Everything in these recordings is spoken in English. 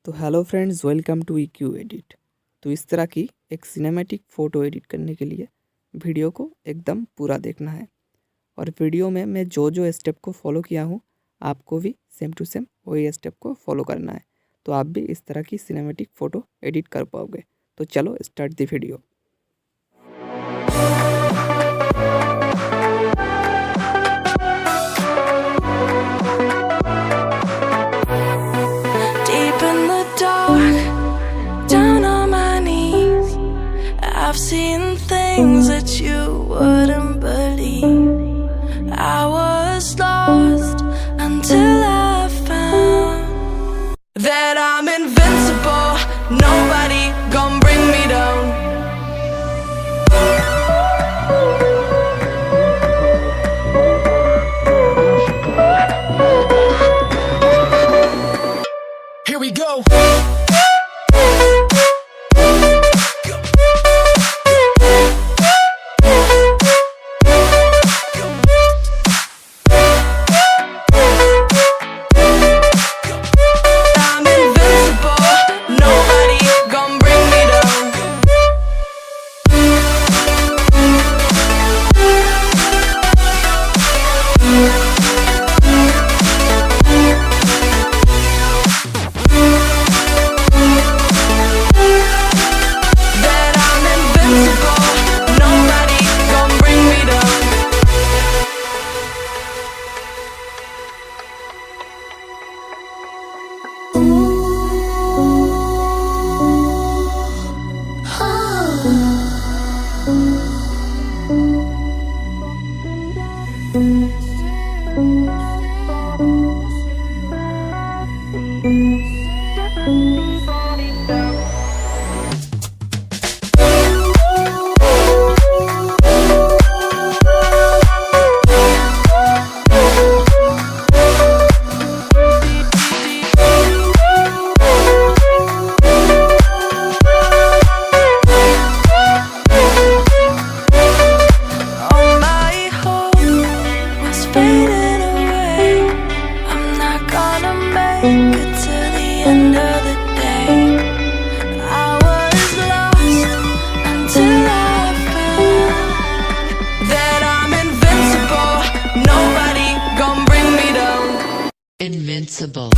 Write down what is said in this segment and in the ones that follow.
तो hello friends, welcome to EQ edit. तो इस तरह की एक सिनेमैटिक फ़ोटो एडिट करने के लिए वीडियो को एकदम पूरा देखना है। और वीडियो में मैं जो जो स्टेप को फॉलो किया हूँ, आपको भी सेम टू सेम वही स्टेप को फॉलो करना है। तो आप भी इस तरह की सिनेमैटिक फ़ोटो एडिट कर पाओगे। तो चलो start the video. I've seen things that you wouldn't believe. I was lost until I found that I'm invincible. Nobody gon' bring me down. Here we go. Invincible.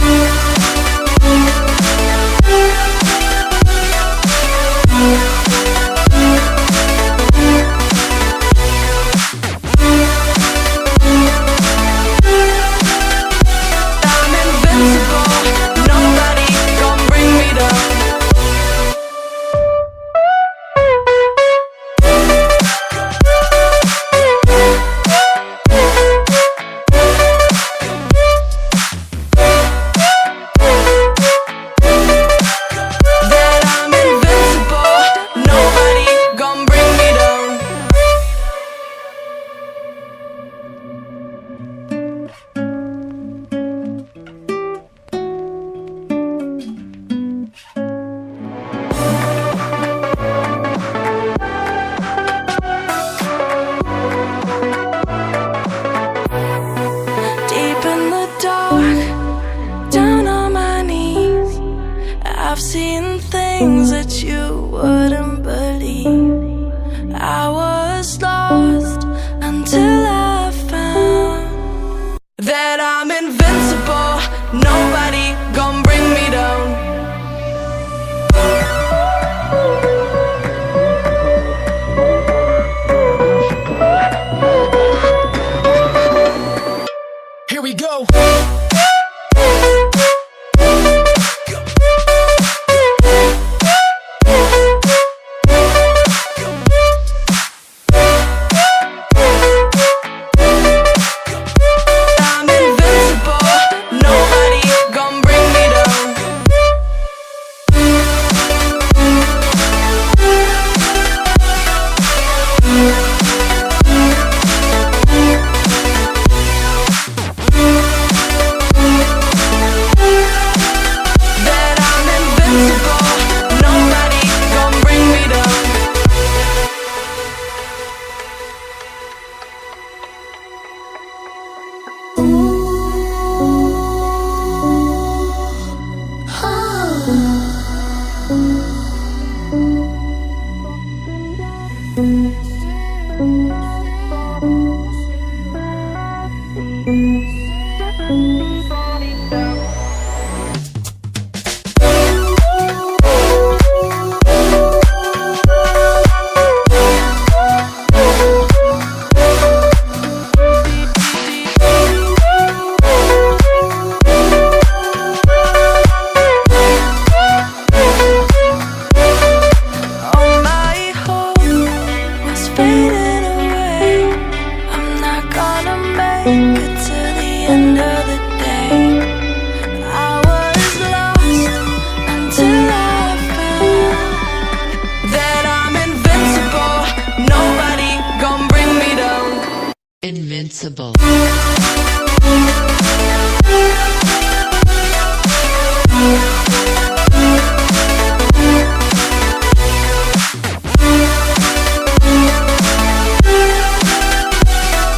Invincible.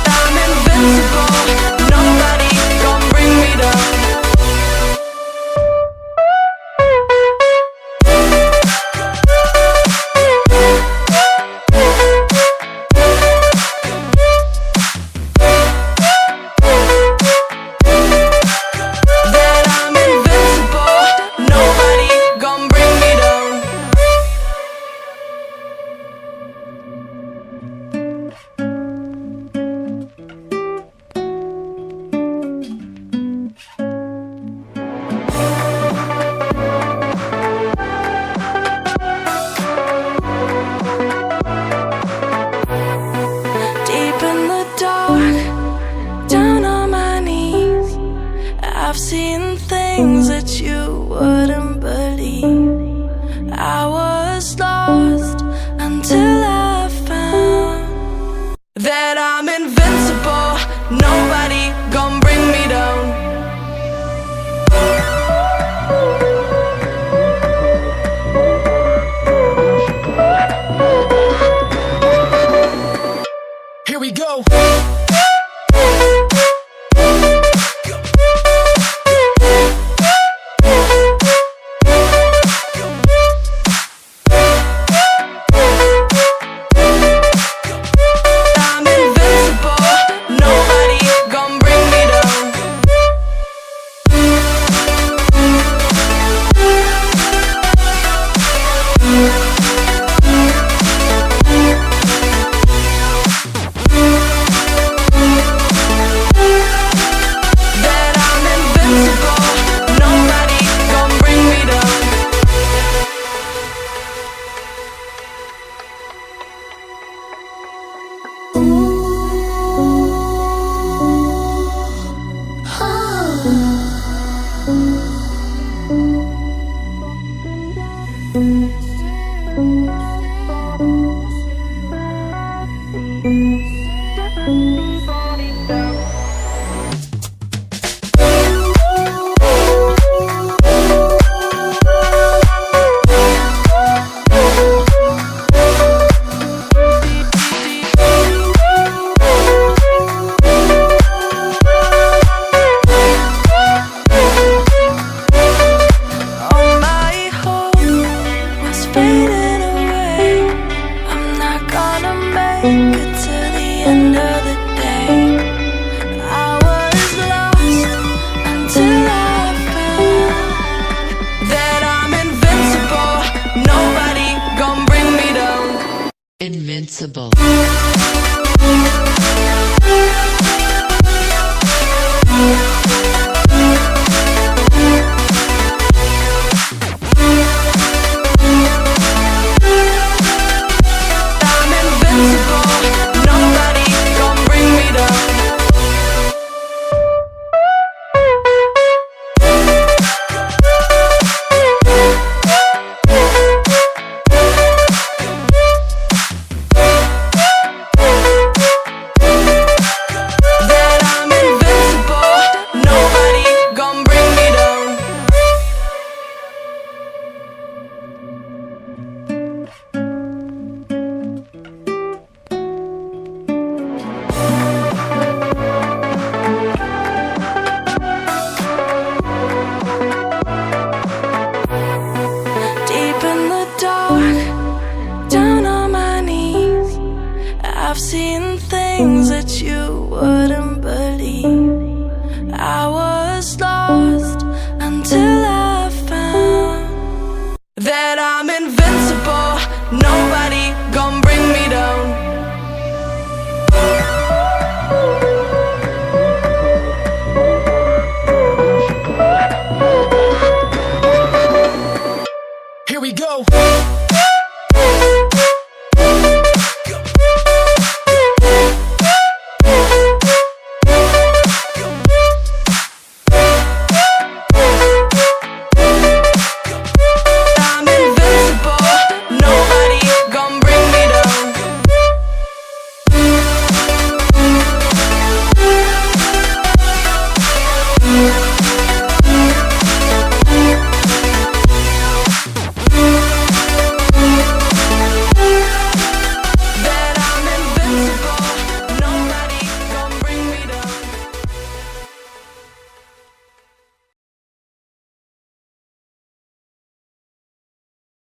I'm invincible. Nobody gon' bring me down. That I'm invincible. Nobody gon' bring me down. Deep in the dark, down on my knees, I've seen things that you wouldn't believe. I was lost until I found that I'm invincible. Nobody gon' bring me down. Here we go. I'm invincible. Nobody gon' bring me down. That I'm invincible. Nobody gon' bring me down. All my hope was fading away. I'm not gonna make it to the end of the day. I was lost until I found that I'm invincible. Nobody gon' bring me down. Invincible. I'm invincible. Nobody gon' bring me down. That I'm invincible. Nobody gon' bring me down. Deep in the dark, down on my knees, I've seen things that you wouldn't believe. I was lost until I found that I'm invincible. Nobody gon' bring me down. Here we go.